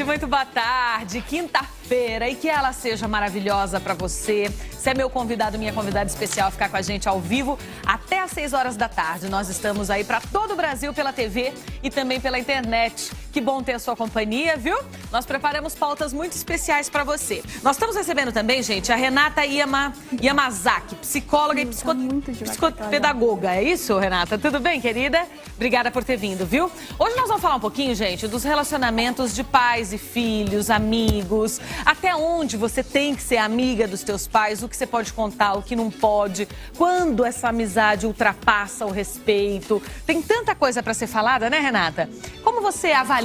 gente, muito boa tarde. Quinta-feira, e que ela seja maravilhosa pra você. Você é meu convidado, minha convidada especial, ficar com a gente ao vivo até às 6 horas da tarde. Nós estamos aí pra todo o Brasil pela TV e também pela internet. Que bom ter a sua companhia, viu? Nós preparamos pautas muito especiais pra você. Nós estamos recebendo também, gente, a Renata Yamazaki, psicóloga e psicopedagoga. É isso, Renata? Tudo bem, querida? Obrigada por ter vindo, viu? Hoje nós vamos falar um pouquinho, gente, dos relacionamentos de pais e filhos, amigos. Até onde você tem que ser amiga dos teus pais, o que você pode contar, o que não pode. Quando essa amizade ultrapassa o respeito. Tem tanta coisa pra ser falada, né, Renata? Como você avalia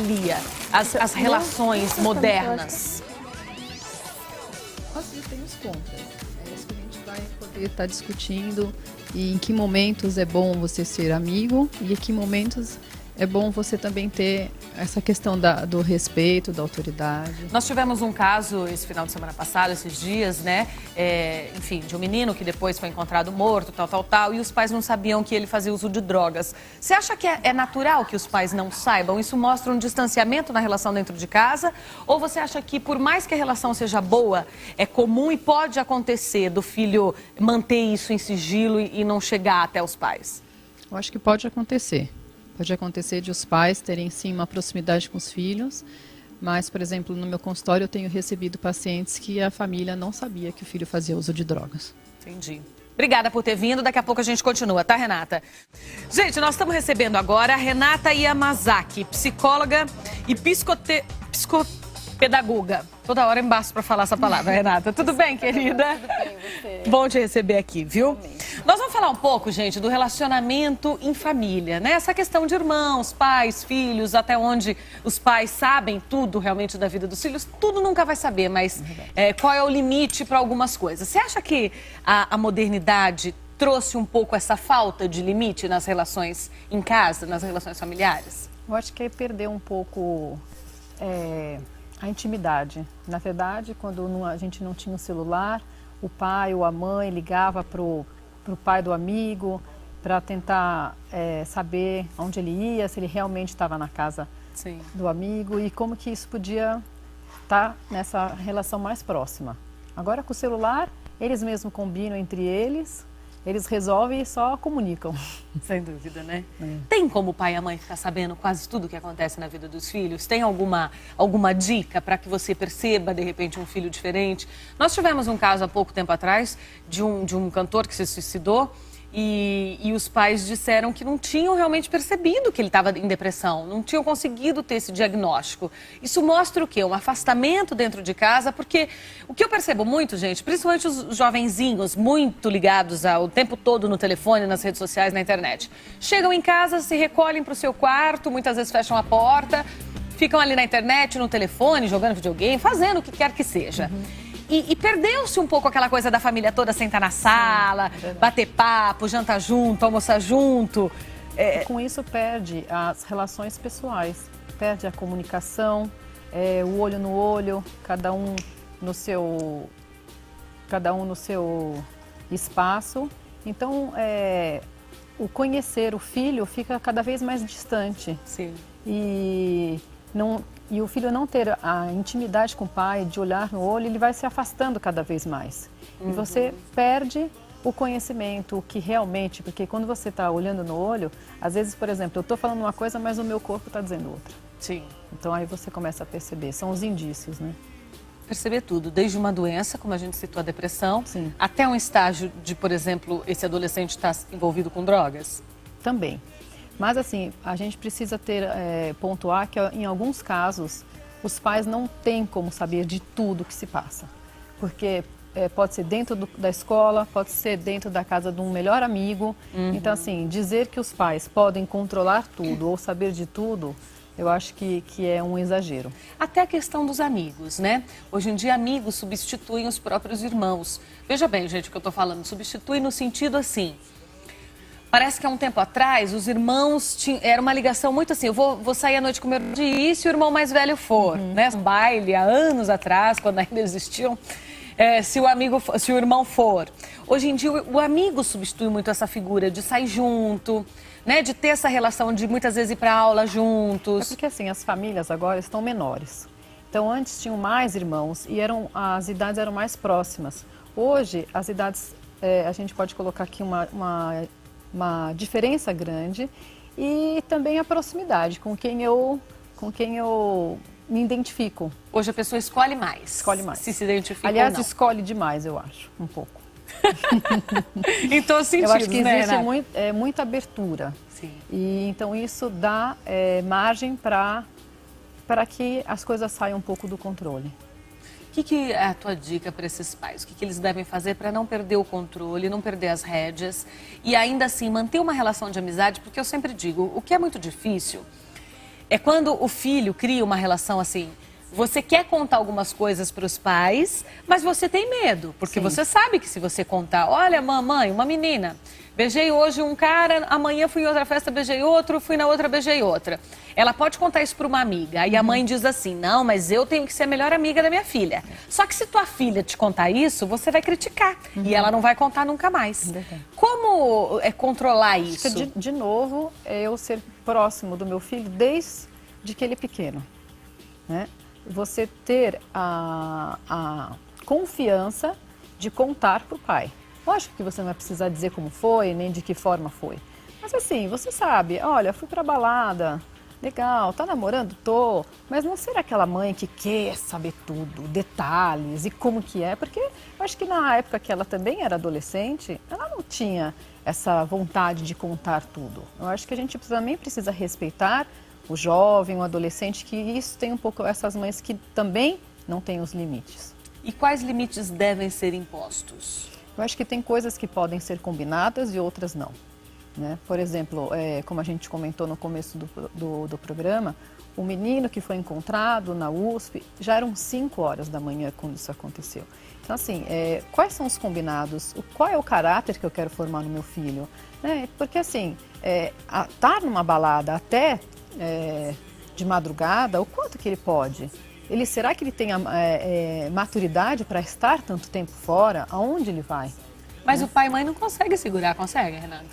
as relações modernas? Nós temos contras. É isso que a gente vai poder estar discutindo. E em que momentos é bom você ser amigo e em que momentos é bom você também ter essa questão do respeito, da autoridade. Nós tivemos um caso esse final de semana passado, esses dias, né? Enfim, de um menino que depois foi encontrado morto, tal, e os pais não sabiam que ele fazia uso de drogas. Você acha que é natural que os pais não saibam? Isso mostra um distanciamento na relação dentro de casa? Ou você acha que, por mais que a relação seja boa, é comum e pode acontecer do filho manter isso em sigilo e não chegar até os pais? Eu acho que pode acontecer. Pode acontecer de os pais terem, sim, uma proximidade com os filhos, mas, por exemplo, no meu consultório eu tenho recebido pacientes que a família não sabia que o filho fazia uso de drogas. Entendi. Obrigada por ter vindo. Daqui a pouco a gente continua, tá, Renata? Gente, nós estamos recebendo agora a Renata Yamazaki, psicóloga e psicopedagoga. Toda hora embaixo para falar essa palavra, Renata. Tudo bem, querida? Tudo bem, você? Bom te receber aqui, viu? Nós vamos falar um pouco, gente, do relacionamento em família, né? Essa questão de irmãos, pais, filhos, até onde os pais sabem tudo realmente da vida dos filhos. Tudo nunca vai saber, mas qual é o limite para algumas coisas? Você acha que a modernidade trouxe um pouco essa falta de limite nas relações em casa, nas relações familiares? Eu acho que é perder um pouco a intimidade. Na verdade, quando a gente não tinha o celular, o pai ou a mãe ligava para o pai do amigo para tentar saber onde ele ia, se ele realmente estava na casa do amigo e como que isso podia estar nessa relação mais próxima. Agora, com o celular, eles mesmos combinam entre eles, eles resolvem e só comunicam. Sem dúvida, né? Tem como o pai e a mãe ficar sabendo quase tudo o que acontece na vida dos filhos? Tem alguma dica para que você perceba, de repente, um filho diferente? Nós tivemos um caso há pouco tempo atrás de um cantor que se suicidou e os pais disseram que não tinham realmente percebido que ele estava em depressão, não tinham conseguido ter esse diagnóstico. Isso mostra o quê? Um afastamento dentro de casa, porque o que eu percebo muito, gente, principalmente os jovenzinhos muito ligados o tempo todo no telefone, nas redes sociais, na internet. Chegam em casa, se recolhem para o seu quarto, muitas vezes fecham a porta, ficam ali na internet, no telefone, jogando videogame, fazendo o que quer que seja. E perdeu-se um pouco aquela coisa da família toda sentar na sala, bater papo, jantar junto, almoçar junto. E com isso perde as relações pessoais, perde a comunicação, o olho no olho, cada um no seu espaço. Então, o conhecer o filho fica cada vez mais distante. Sim. E o filho não ter a intimidade com o pai, de olhar no olho, ele vai se afastando cada vez mais. E você perde o conhecimento, o que realmente... Porque quando você está olhando no olho, às vezes, por exemplo, eu estou falando uma coisa, mas o meu corpo está dizendo outra. Sim. Então aí você começa a perceber. São os indícios, né? Perceber tudo, desde uma doença, como a gente citou a depressão, Sim. até um estágio de, por exemplo, esse adolescente estar envolvido com drogas. Também. Mas assim, a gente precisa pontuar que em alguns casos os pais não têm como saber de tudo que se passa. Porque pode ser dentro da escola, pode ser dentro da casa de um melhor amigo. Então assim, dizer que os pais podem controlar tudo ou saber de tudo, eu acho que é um exagero. Até a questão dos amigos, né? Hoje em dia amigos substituem os próprios irmãos. Veja bem, gente, o que eu estou falando, substitui no sentido assim... Parece que há um tempo atrás, os irmãos era uma ligação muito assim, eu vou sair à noite com meu irmão, e se o irmão mais velho for, né? Um baile há anos atrás, quando ainda existiam, se o irmão for. Hoje em dia, o amigo substitui muito essa figura de sair junto, né? De ter essa relação de muitas vezes ir para aula juntos. É porque assim, as famílias agora estão menores. Então, antes tinham mais irmãos e as idades eram mais próximas. Hoje, as idades, a gente pode colocar aqui uma diferença grande e também a proximidade com quem eu me identifico. Hoje a pessoa escolhe mais. Escolhe mais. Se identifica Aliás, ou não. escolhe demais, eu acho, um pouco. Em todos os sentidos, eu acho que né, existe muita abertura. Sim. E então isso dá margem para que as coisas saiam um pouco do controle. O que é a tua dica para esses pais? O que eles devem fazer para não perder o controle, não perder as rédeas e ainda assim manter uma relação de amizade? Porque eu sempre digo, o que é muito difícil é quando o filho cria uma relação assim. Você quer contar algumas coisas para os pais, mas você tem medo, porque você sabe que se você contar, olha, mamãe, uma menina, beijei hoje um cara, amanhã fui em outra festa, beijei outro, fui na outra, beijei outra. Ela pode contar isso para uma amiga, aí a mãe diz assim, não, mas eu tenho que ser a melhor amiga da minha filha. Só que se tua filha te contar isso, você vai criticar e ela não vai contar nunca mais. Como controlar isso? Acho que de novo, é eu ser próximo do meu filho desde que ele é pequeno, né? Você ter a confiança de contar para o pai. Lógico que você não vai precisar dizer como foi, nem de que forma foi. Mas assim, você sabe, olha, fui pra balada, legal, tá namorando? Tô. Mas não ser aquela mãe que quer saber tudo, detalhes e como que é. Porque eu acho que na época que ela também era adolescente, ela não tinha essa vontade de contar tudo. Eu acho que a gente também precisa respeitar o jovem, o adolescente, que isso tem um pouco essas mães que também não têm os limites. E quais limites devem ser impostos? Eu acho que tem coisas que podem ser combinadas e outras não, né? Por exemplo, como a gente comentou no começo do programa, o menino que foi encontrado na USP, já eram 5 horas da manhã quando isso aconteceu. Então, assim, quais são os combinados? Qual é o caráter que eu quero formar no meu filho? Porque, assim, estar numa balada até de madrugada, o quanto que ele pode? Será que ele tem maturidade para estar tanto tempo fora? Aonde ele vai? Mas o pai e mãe não conseguem segurar, consegue, Renata?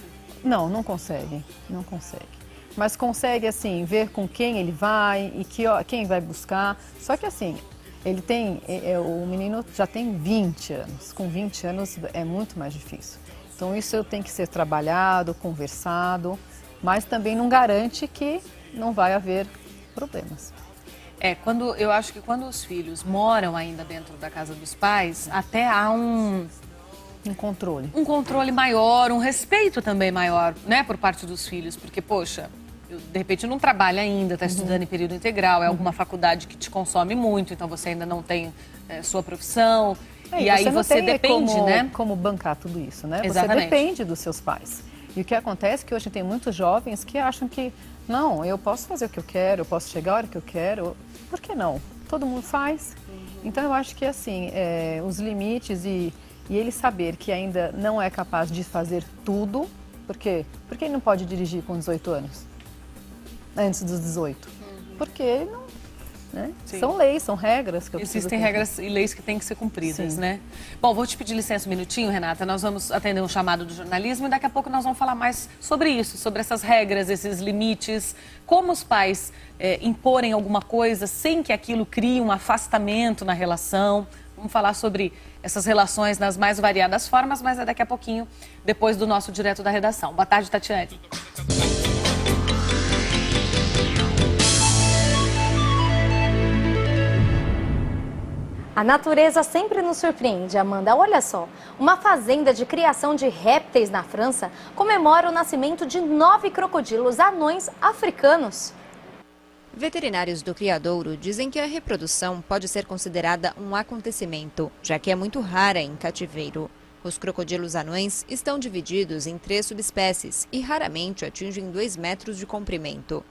Não, não consegue, não consegue. Mas consegue, assim, ver com quem ele vai e quem vai buscar. Só que, assim, o menino já tem 20 anos. Com 20 anos é muito mais difícil. Então, isso tem que ser trabalhado, conversado, mas também não garante que não vai haver problemas. Eu acho que quando os filhos moram ainda dentro da casa dos pais, até há um controle. Um controle maior, um respeito também maior, né, por parte dos filhos. Porque, poxa, de repente não trabalha ainda, está estudando em período integral, é alguma faculdade que te consome muito, então você ainda não tem sua profissão. E aí você depende, né? Como bancar tudo isso, né? Exatamente. Você depende dos seus pais. E o que acontece é que hoje tem muitos jovens que acham que, não, eu posso fazer o que eu quero, eu posso chegar a hora que eu quero. Por que não? Todo mundo faz. Então, eu acho que, assim, os limites e ele saber que ainda não é capaz de fazer tudo, por quê? Porque ele não pode dirigir com 18 anos, antes dos 18. Porque ele não... Né? São leis, são regras que eu preciso Existem regras e leis que têm que ser cumpridas, né? Bom, vou te pedir licença um minutinho, Renata. Nós vamos atender um chamado do jornalismo e daqui a pouco nós vamos falar mais sobre isso, sobre essas regras, esses limites, como os pais imporem alguma coisa sem que aquilo crie um afastamento na relação. Vamos falar sobre essas relações nas mais variadas formas, mas é daqui a pouquinho, depois do nosso Direto da Redação. Boa tarde, Tatiane. A natureza sempre nos surpreende, Amanda. Olha só, uma fazenda de criação de répteis na França comemora o nascimento de 9 crocodilos anões africanos. Veterinários do criadouro dizem que a reprodução pode ser considerada um acontecimento, já que é muito rara em cativeiro. Os crocodilos anões estão divididos em 3 subespécies e raramente atingem 2 metros de comprimento.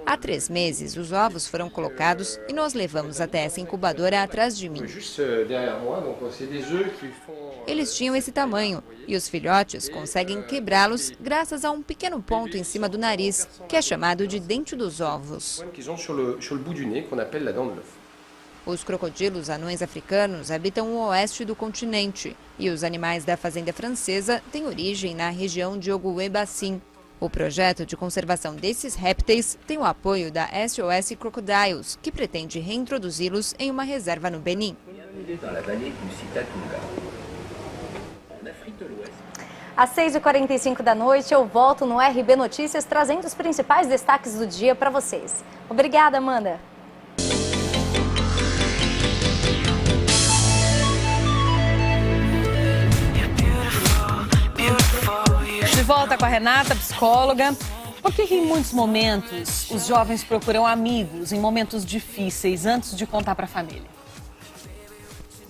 Há 3 meses, os ovos foram colocados e nós levamos até essa incubadora atrás de mim. Eles tinham esse tamanho e os filhotes conseguem quebrá-los graças a um pequeno ponto em cima do nariz, que é chamado de dente dos ovos. Os crocodilos anões africanos habitam o oeste do continente e os animais da fazenda francesa têm origem na região de Ogooué-Bassin. O projeto de conservação desses répteis tem o apoio da SOS Crocodiles, que pretende reintroduzi-los em uma reserva no Benin. Às 6h45 da noite, eu volto no RB Notícias trazendo os principais destaques do dia para vocês. Obrigada, Amanda. De volta com a Renata, psicóloga. Por que em muitos momentos os jovens procuram amigos em momentos difíceis antes de contar para a família?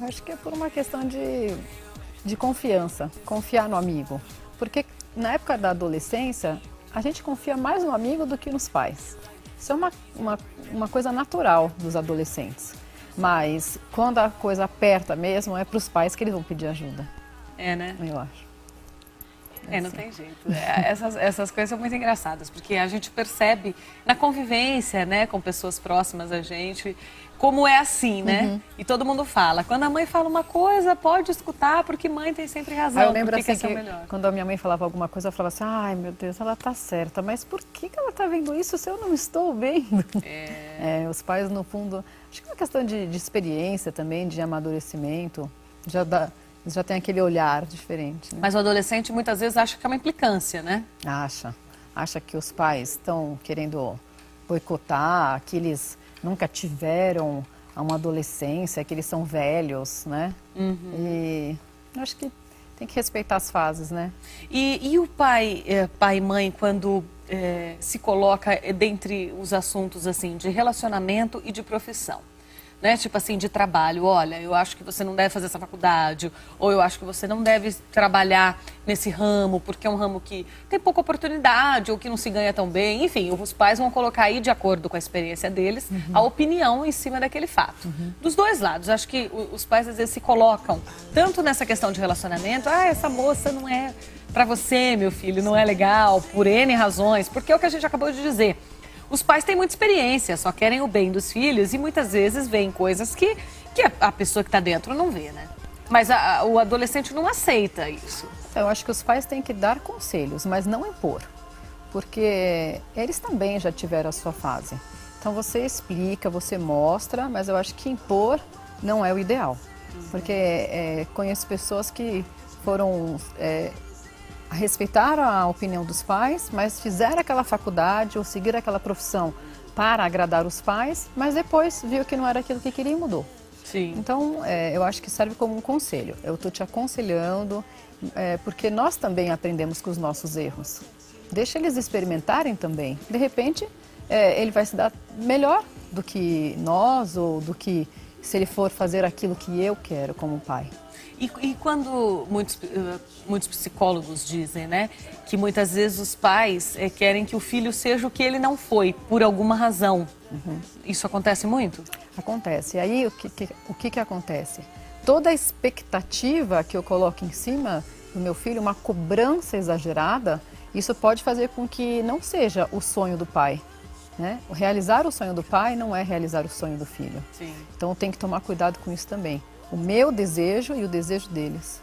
Acho que é por uma questão de confiança, confiar no amigo. Porque na época da adolescência, a gente confia mais no amigo do que nos pais. Isso é uma coisa natural dos adolescentes. Mas quando a coisa aperta mesmo, é para os pais que eles vão pedir ajuda. É, né? Eu acho. Não tem jeito. Essas coisas são muito engraçadas, porque a gente percebe na convivência, né, com pessoas próximas a gente, como é assim, né? E todo mundo fala. Quando a mãe fala uma coisa, pode escutar, porque mãe tem sempre razão. Eu lembro assim que melhor. quando a minha mãe falava alguma coisa, eu falava assim, ai meu Deus, ela tá certa, mas por que ela tá vendo isso se eu não estou vendo? Os pais, no fundo, acho que é uma questão de experiência também, de amadurecimento, já tem aquele olhar diferente. Né? Mas o adolescente muitas vezes acha que é uma implicância, né? Acha que os pais estão querendo boicotar, que eles nunca tiveram uma adolescência, que eles são velhos, né? E acho que tem que respeitar as fases, né? E o pai e mãe, quando se coloca dentre os assuntos assim de relacionamento e de profissão? Né? Tipo assim, de trabalho, olha, eu acho que você não deve fazer essa faculdade, ou eu acho que você não deve trabalhar nesse ramo, porque é um ramo que tem pouca oportunidade, ou que não se ganha tão bem. Enfim, os pais vão colocar aí, de acordo com a experiência deles, a opinião em cima daquele fato. Dos dois lados, acho que os pais às vezes se colocam, tanto nessa questão de relacionamento, essa moça não é pra você, meu filho, não é legal, por N razões, porque é o que a gente acabou de dizer. Os pais têm muita experiência, só querem o bem dos filhos e muitas vezes veem coisas que a pessoa que está dentro não vê, né? Mas o adolescente não aceita isso. Eu acho que os pais têm que dar conselhos, mas não impor, porque eles também já tiveram a sua fase. Então você explica, você mostra, mas eu acho que impor não é o ideal. Porque conheço pessoas que foram... respeitaram a opinião dos pais, mas fizeram aquela faculdade ou seguiram aquela profissão para agradar os pais, mas depois viu que não era aquilo que queria e mudou. Sim. Então, eu acho que serve como um conselho. Eu estou te aconselhando, porque nós também aprendemos com os nossos erros. Deixa eles experimentarem também. De repente, ele vai se dar melhor do que nós ou do que se ele for fazer aquilo que eu quero como pai. E quando muitos psicólogos dizem, né, que muitas vezes os pais querem que o filho seja o que ele não foi, por alguma razão. Isso acontece muito? Acontece. E aí, o que acontece? Toda a expectativa que eu coloco em cima do meu filho, uma cobrança exagerada, isso pode fazer com que não seja o sonho do pai. Né? Realizar o sonho do pai não é realizar o sonho do filho. Sim. Então tem que tomar cuidado com isso também. O meu desejo e o desejo deles.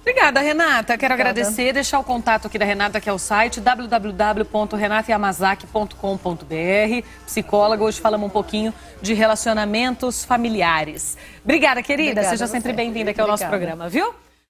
Obrigada, Renata. Quero agradecer, deixar o contato aqui da Renata, que é o site www.renatayamazaki.com.br. Psicóloga, hoje falamos um pouquinho de relacionamentos familiares. Obrigada, querida. Obrigada, seja sempre bem-vinda aqui ao nosso programa, viu?